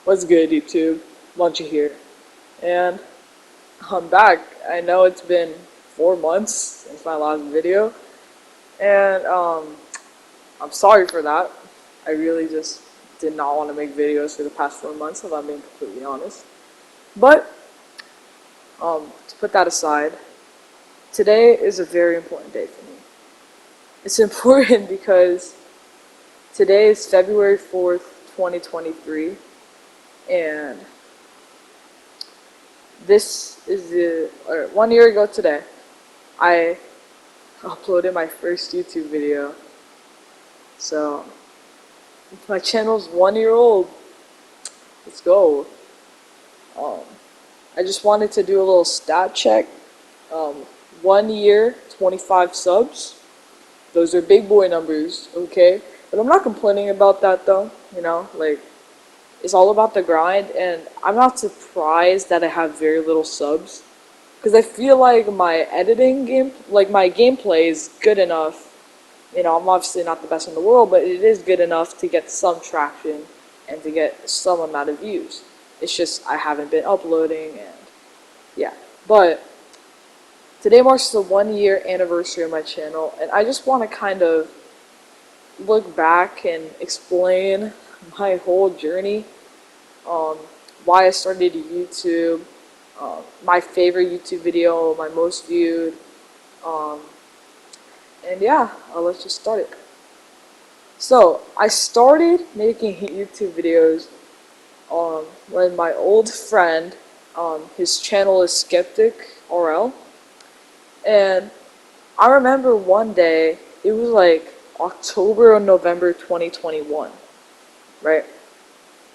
What's good, YouTube? Lunchy here. And I'm back. I know it's been 4 months since my last video. And I'm sorry for that. I really just did not want to make videos for the past 4 months, if I'm being completely honest. But, to put that aside, today is a very important day for me. It's important because today is February 4th, 2023. And this is 1 year ago today, I uploaded my first YouTube video. So, my channel's 1 year old. Let's go. I just wanted to do a little stat check. 1 year, 25 subs. Those are big boy numbers, okay? But I'm not complaining about that though, it's all about the grind, and I'm not surprised that I have very little subs, because I feel like my my gameplay is good enough. I'm obviously not the best in the world, but it is good enough to get some traction and to get some amount of views. It's just I haven't been uploading, and yeah. But today marks the 1 year anniversary of my channel, and I just want to kind of look back and explain my whole journey, why I started YouTube, my favorite YouTube video, my most viewed, and yeah, let's just start it. So, I started making YouTube videos when my old friend, his channel is Skeptic RL, and I remember one day, it was like October or November 2021, right?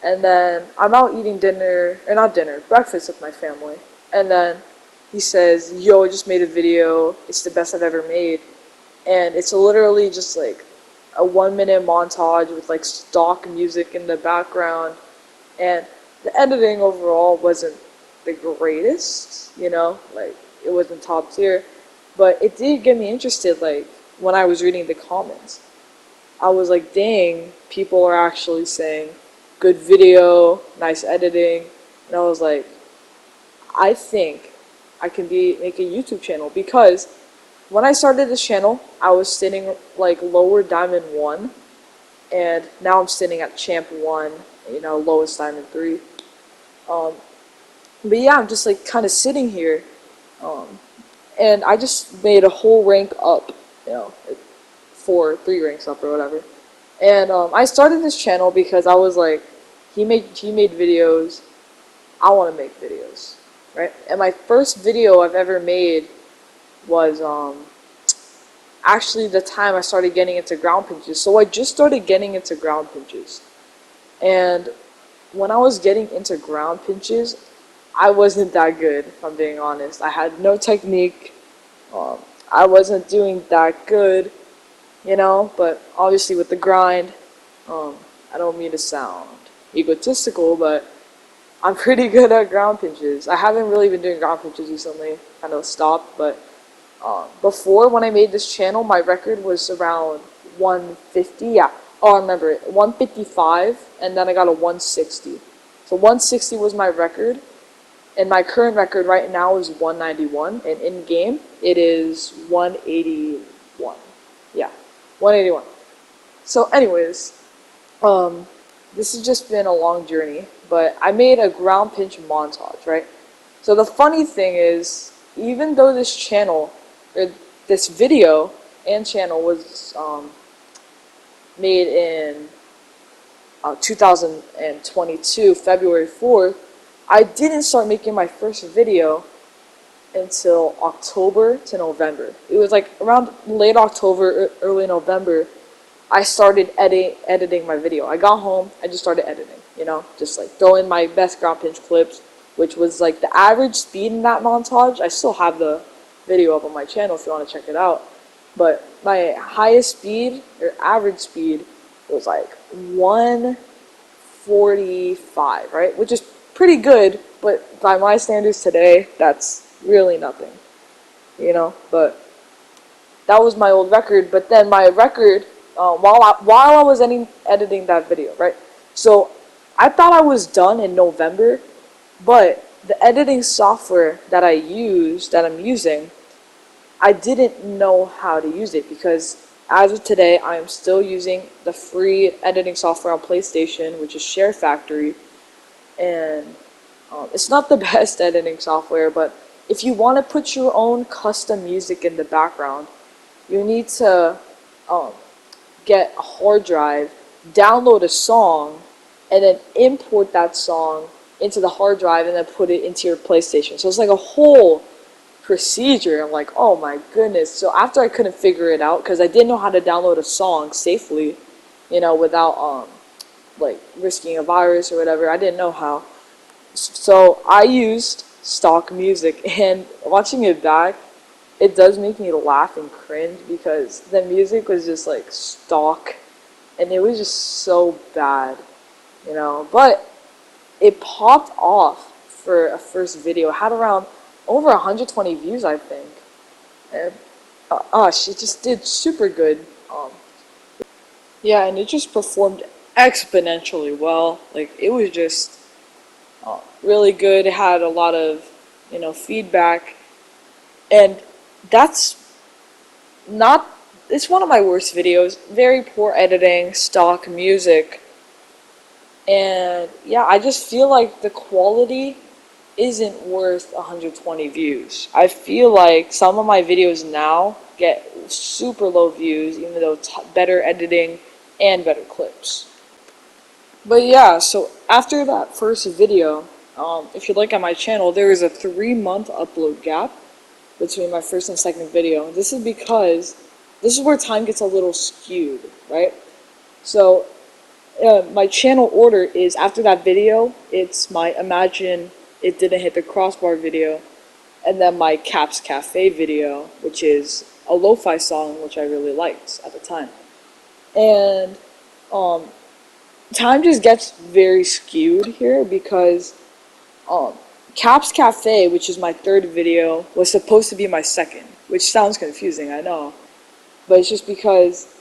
And then I'm out eating breakfast with my family. And then he says, yo, I just made a video. It's the best I've ever made. And it's literally just like a 1 minute montage with like stock music in the background. And the editing overall wasn't the greatest, it wasn't top tier. But it did get me interested, when I was reading the comments. I was like, dang, people are actually saying, good video, nice editing. And I was like, I think I can make a YouTube channel, because when I started this channel, I was sitting like lower diamond 1, and now I'm sitting at champ 1, lowest diamond 3. But yeah, I'm just like kind of sitting here, and I just made a whole rank up, 3 ranks up or whatever. And I started this channel because I was like, he made videos, I want to make videos, right? And my first video I've ever made was actually the time I started getting into ground pinches. So I just started getting into ground pinches, and when I was getting into ground pinches, I wasn't that good, if I'm being honest. I had no technique. I wasn't doing that good, but obviously with the grind, I don't mean to sound egotistical, but I'm pretty good at ground pinches. I haven't really been doing ground pinches recently, kind of stopped, but before, when I made this channel, my record was around 150, yeah. Oh, I remember it, 155, and then I got a 160. So 160 was my record, and my current record right now is 191, and in-game, it is 181. Yeah, 181. So anyways, this has just been a long journey, but I made a ground pinch montage, right? So the funny thing is, even though this channel, or this video and channel was made in 2022, February 4th, I didn't start making my first video until October to November. It was like around late October, early November, I started editing my video. I got home, I just started editing, just like throw in my best ground pinch clips, which was like the average speed in that montage. I still have the video up on my channel if you want to check it out. But my highest speed, or average speed, was like 145, right? Which is pretty good, but by my standards today, that's really nothing, But that was my old record. But then my record, while I was editing that video, right? So I thought I was done in November, but the editing software that I'm using, I didn't know how to use it because as of today, I am still using the free editing software on PlayStation, which is Share Factory, and it's not the best editing software, but if you want to put your own custom music in the background, you need to um, get a hard drive, download a song, and then import that song into the hard drive and then put it into your PlayStation. So it's like a whole procedure. I'm like, oh my goodness. So after I couldn't figure it out because I didn't know how to download a song safely, without like risking a virus or whatever, I didn't know how. So I used stock music, and watching it back, it does make me laugh and cringe because the music was just like stock and it was just so bad. But it popped off for a first video. It had around over 120 views, I think. And she just did super good. Yeah, and it just performed exponentially well. Like, it was just really good. It had a lot of, feedback. And that's not, it's one of my worst videos. Very poor editing, stock music. And yeah, I just feel like the quality isn't worth 120 views. I feel like some of my videos now get super low views, even though better editing and better clips. But yeah, so after that first video, if you look at my channel, there is a 3-month upload gap between my first and second video. This is because this is where time gets a little skewed, right? So my channel order is after that video, it's my Imagine It Didn't Hit the Crossbar video, and then my Caps Cafe video, which is a lo-fi song which I really liked at the time. And time just gets very skewed here because Caps Cafe, which is my third video, was supposed to be my second, which sounds confusing, I know. But it's just because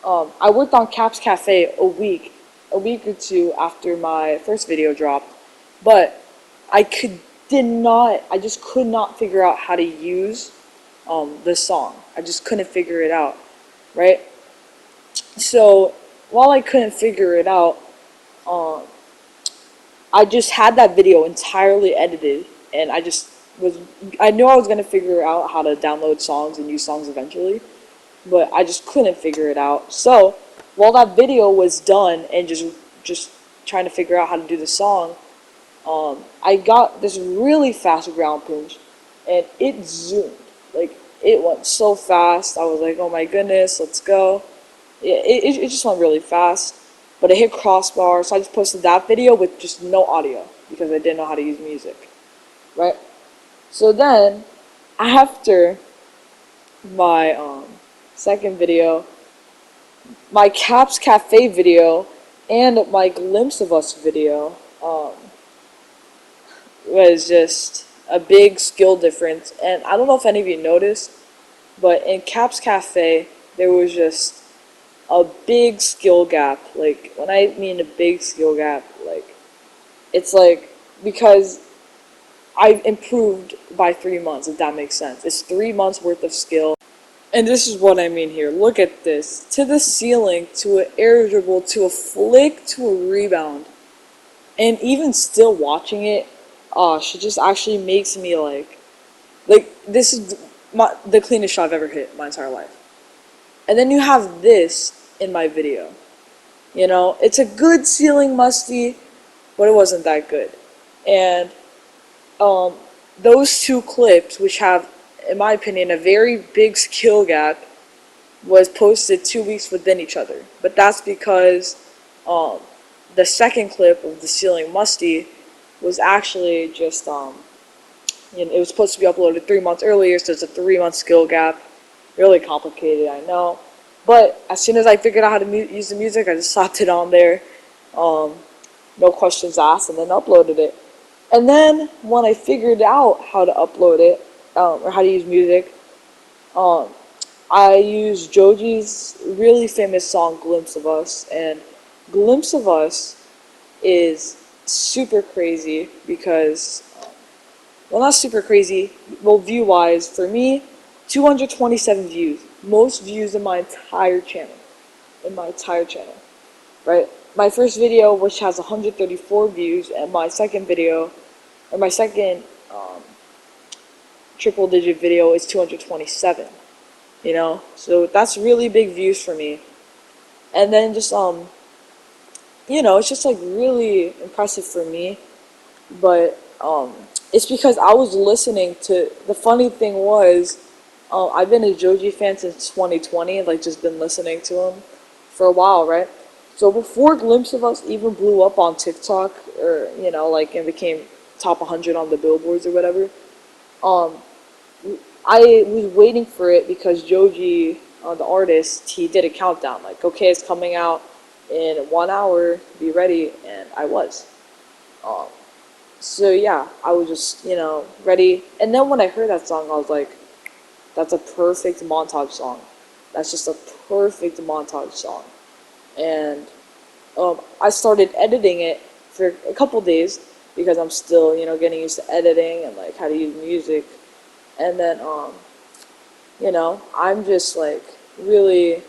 I worked on Caps Cafe a week or two after my first video dropped, but I just could not figure out how to use the song. I just couldn't figure it out, right? So while I couldn't figure it out, I just had that video entirely edited, and I knew I was gonna figure out how to download songs and use songs eventually, but I just couldn't figure it out. So while that video was done and just trying to figure out how to do the song, I got this really fast ground pinch, and it zoomed. Like, it went so fast. I was like, oh my goodness, let's go. It just went really fast, but it hit crossbar, so I just posted that video with just no audio because I didn't know how to use music, right? So then, after my second video, my Caps Cafe video and my Glimpse of Us video was just a big skill difference. And I don't know if any of you noticed, but in Caps Cafe, there was just a big skill gap. Like, when I mean a big skill gap, like, it's like, because I've improved by 3 months, if that makes sense. It's 3 months worth of skill. And this is what I mean here. Look at this. To the ceiling, to an air dribble, to a flick, to a rebound. And even still watching it, she just actually makes me like, this is the cleanest shot I've ever hit my entire life. And then you have this in my video. It's a good ceiling musty, but it wasn't that good. And those two clips, which have, in my opinion, a very big skill gap, was posted 2 weeks within each other. But that's because the second clip of the ceiling musty was actually just it was supposed to be uploaded 3 months earlier, so it's a 3-month skill gap. Really complicated, I know. But as soon as I figured out how to use the music, I just slapped it on there, no questions asked, and then uploaded it. And then when I figured out how to upload it, or how to use music, I used Joji's really famous song, Glimpse of Us. And Glimpse of Us is super crazy because, well, not super crazy, well, view wise, for me, 227 views. Most views in my entire channel. In my entire channel. Right? My first video, which has 134 views, and my second video, or my second triple digit video is 227. You know? So that's really big views for me. And then just, it's just like really impressive for me. But it's because I was listening to. The funny thing was, I've been a Joji fan since 2020, like just been listening to him for a while, right? So before Glimpse of Us even blew up on TikTok, or like and became top 100 on the billboards or whatever, um, I was waiting for it because Joji, the artist, he did a countdown, like, okay, it's coming out in 1 hour, be ready, and I was. Um, so yeah, I was just, ready. And then when I heard that song, I was like, that's a perfect montage song. That's just a perfect montage song. And I started editing it for a couple days because I'm still, getting used to editing and like how to use music. And then, I'm just like really,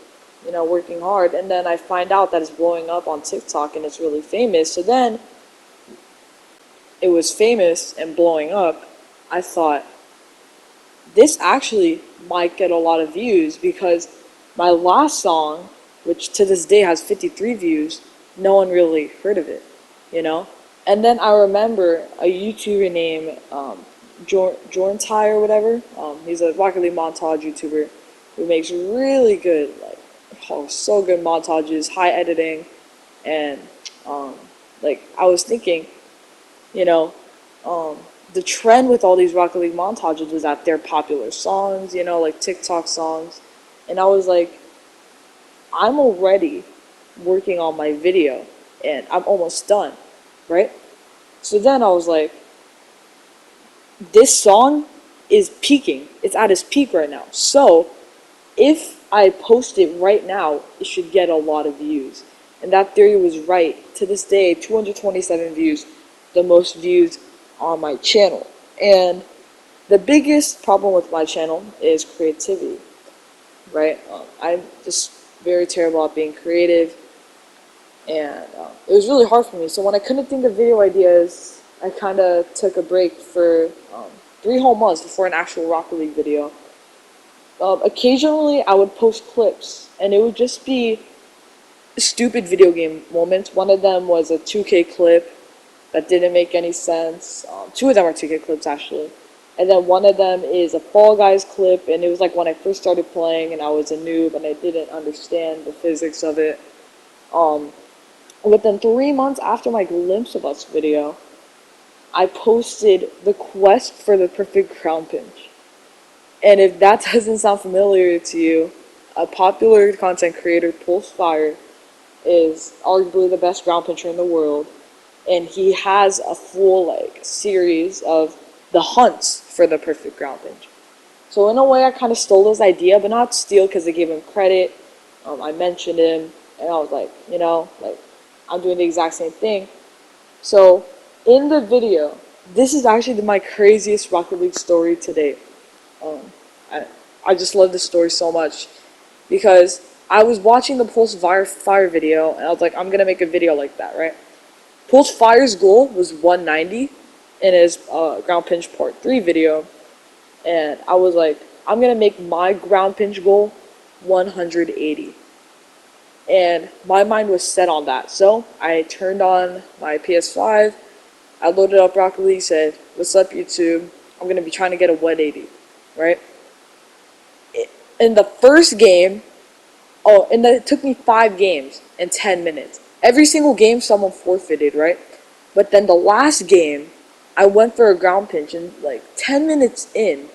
working hard. And then I find out that it's blowing up on TikTok and it's really famous. So then it was famous and blowing up. I thought, this actually might get a lot of views because my last song, which to this day has 53 views, no one really heard of it, you know? And then I remember a YouTuber named Jorntai or whatever. He's a Rocket League montage YouTuber who makes really good, like, oh, so good montages, high editing, and like I was thinking, you know, um, the trend with all these Rocket League montages was that they're popular songs, like TikTok songs. And I was like, I'm already working on my video and I'm almost done, right? So then I was like, this song is peaking. It's at its peak right now. So if I post it right now, it should get a lot of views. And that theory was right. To this day, 227 views, the most views on my channel. And the biggest problem with my channel is creativity, right? I'm just very terrible at being creative, and it was really hard for me. So when I couldn't think of video ideas, I kind of took a break for 3 whole months before an actual Rocket League video. Occasionally, I would post clips, and it would just be stupid video game moments. One of them was a 2K clip that didn't make any sense. Two of them are 2K clips, actually. And then one of them is a Fall Guys clip, and it was like when I first started playing and I was a noob and I didn't understand the physics of it. Within 3 months after my Glimpse of Us video, I posted the quest for the perfect ground pinch. And if that doesn't sound familiar to you, a popular content creator, Pulsefire, is arguably the best ground pincher in the world. And he has a full series of the hunts for the perfect ground pinch. So in a way, I kind of stole his idea, but not steal because I gave him credit. I mentioned him, and I was like, I'm doing the exact same thing. So in the video, this is actually my craziest Rocket League story to date. Um, I just love this story so much because I was watching the Pulsefire video, and I was like, I'm gonna make a video like that, right? Pulsefire's goal was 190 in his ground pinch part 3 video, and I was like, I'm gonna make my ground pinch goal 180. And my mind was set on that. So I turned on my PS5, I loaded up Rocket League, said, what's up YouTube? I'm gonna be trying to get a 180, right? In the first game, and it took me 5 games in 10 minutes. Every single game someone forfeited, right? But then the last game, I went for a ground pinch, and like 10 minutes in,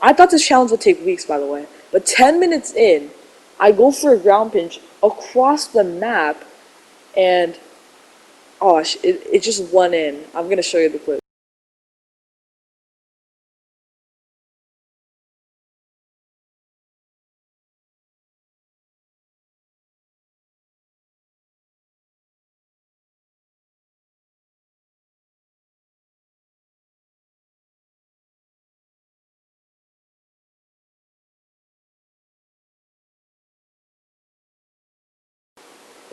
I thought this challenge would take weeks, by the way, but 10 minutes in, I go for a ground pinch across the map, and gosh, it just went in. I'm gonna show you the clip.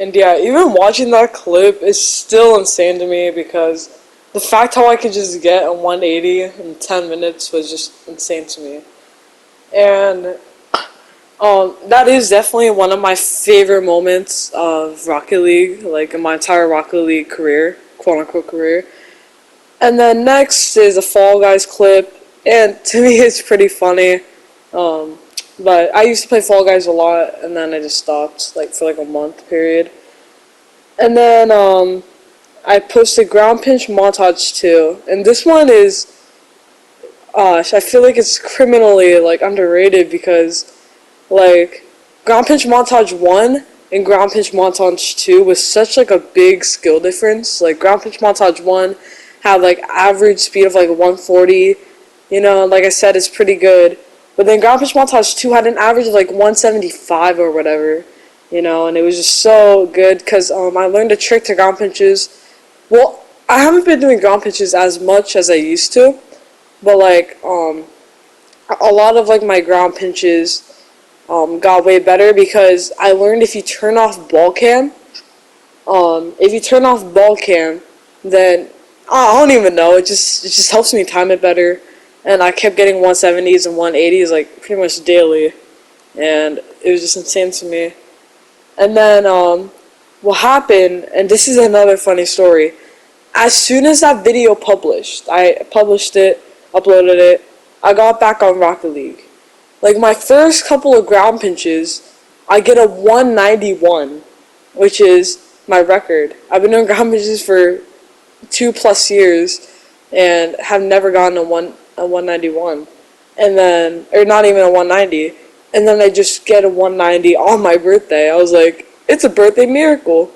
And yeah, even watching that clip is still insane to me because the fact how I could just get a 180 in 10 minutes was just insane to me. And that is definitely one of my favorite moments of Rocket League, like in my entire Rocket League career, quote unquote career. And then next is a Fall Guys clip, and to me it's pretty funny. Um, but I used to play Fall Guys a lot, and then I just stopped, like for like a month period. And then I posted Ground Pinch Montage too, and this one is, I feel like it's criminally like underrated because like Ground Pinch Montage 1 and Ground Pinch Montage 2 was such like a big skill difference. Like Ground Pinch Montage 1 had like average speed of like 140, you know, like I said, it's pretty good. But then Ground Pinch Montage 2 had an average of like 175 or whatever, you know, and it was just so good because I learned a trick to ground pinches. Well, I haven't been doing ground pinches as much as I used to, but like a lot of like my ground pinches got way better because I learned if you turn off ball cam, then I don't even know. It just helps me time it better, and I kept getting 170s and 180s like pretty much daily, and it was just insane to me. And then what happened, and this is another funny story. As soon as that video published, I published it, uploaded it, I got back on Rocket League. Like my first couple of ground pinches, I get a 191, which is my record. I've been doing ground pinches for 2+ years and have never gotten a 191. And then, or not even a 190. And then I just get a 190 on my birthday. I was like, it's a birthday miracle.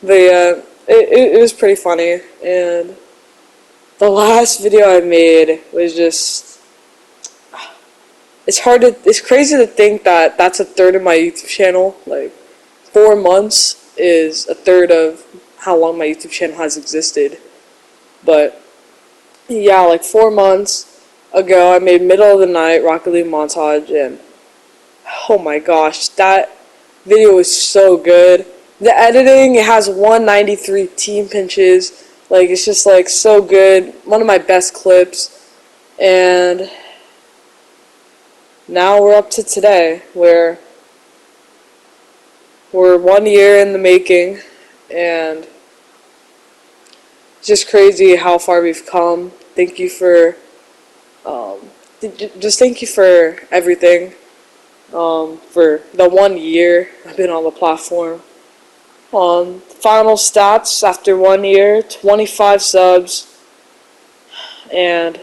But yeah, it was pretty funny. And the last video I made was just, it's crazy to think that that's a third of my YouTube channel. Like 4 months is a third of how long my YouTube channel has existed. But yeah, like 4 months ago I made Middle of the Night Rocket League montage, and oh my gosh, that video is so good. The editing, it has 193 team pinches. Like it's just like so good. One of my best clips. And now we're up to today, where we're 1 year in the making, and it's just crazy how far we've come. Thank you for, just thank you for everything. For the 1 year I've been on the platform. Final stats after 1 year: 25 subs and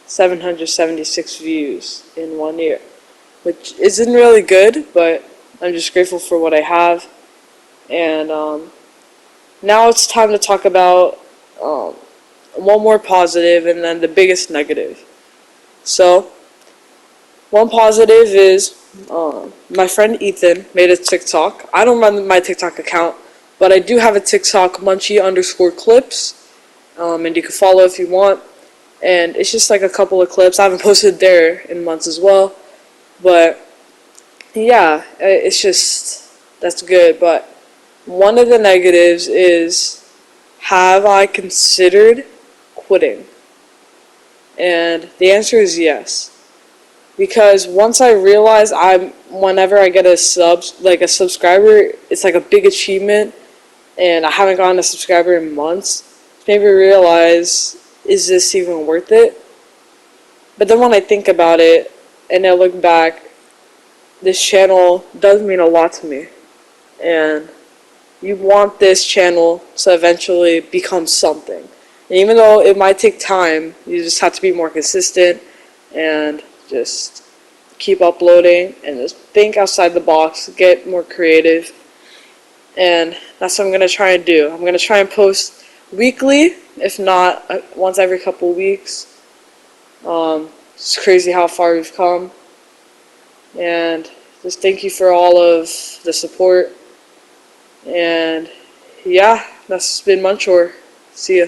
776 views in 1 year, which isn't really good, but I'm just grateful for what I have. And now it's time to talk about one more positive and then the biggest negative. So, one positive is my friend Ethan made a TikTok. I don't run my TikTok account, but I do have a TikTok, Munchie_clips, and you can follow if you want. And it's just like a couple of clips. I haven't posted there in months as well, but yeah, it's just, that's good. But one of the negatives is, have I considered quitting? And the answer is yes. Because once I realize whenever I get a subscriber, it's like a big achievement, and I haven't gotten a subscriber in months. It made me realize, is this even worth it? But then when I think about it and I look back, this channel does mean a lot to me, and you want this channel to eventually become something. And even though it might take time, you just have to be more consistent and just keep uploading and just think outside the box, get more creative. And that's what I'm going to try and do. I'm going to try and post weekly, if not once every couple of weeks. It's crazy how far we've come. And just thank you for all of the support. And yeah, that's been Munchor. See ya.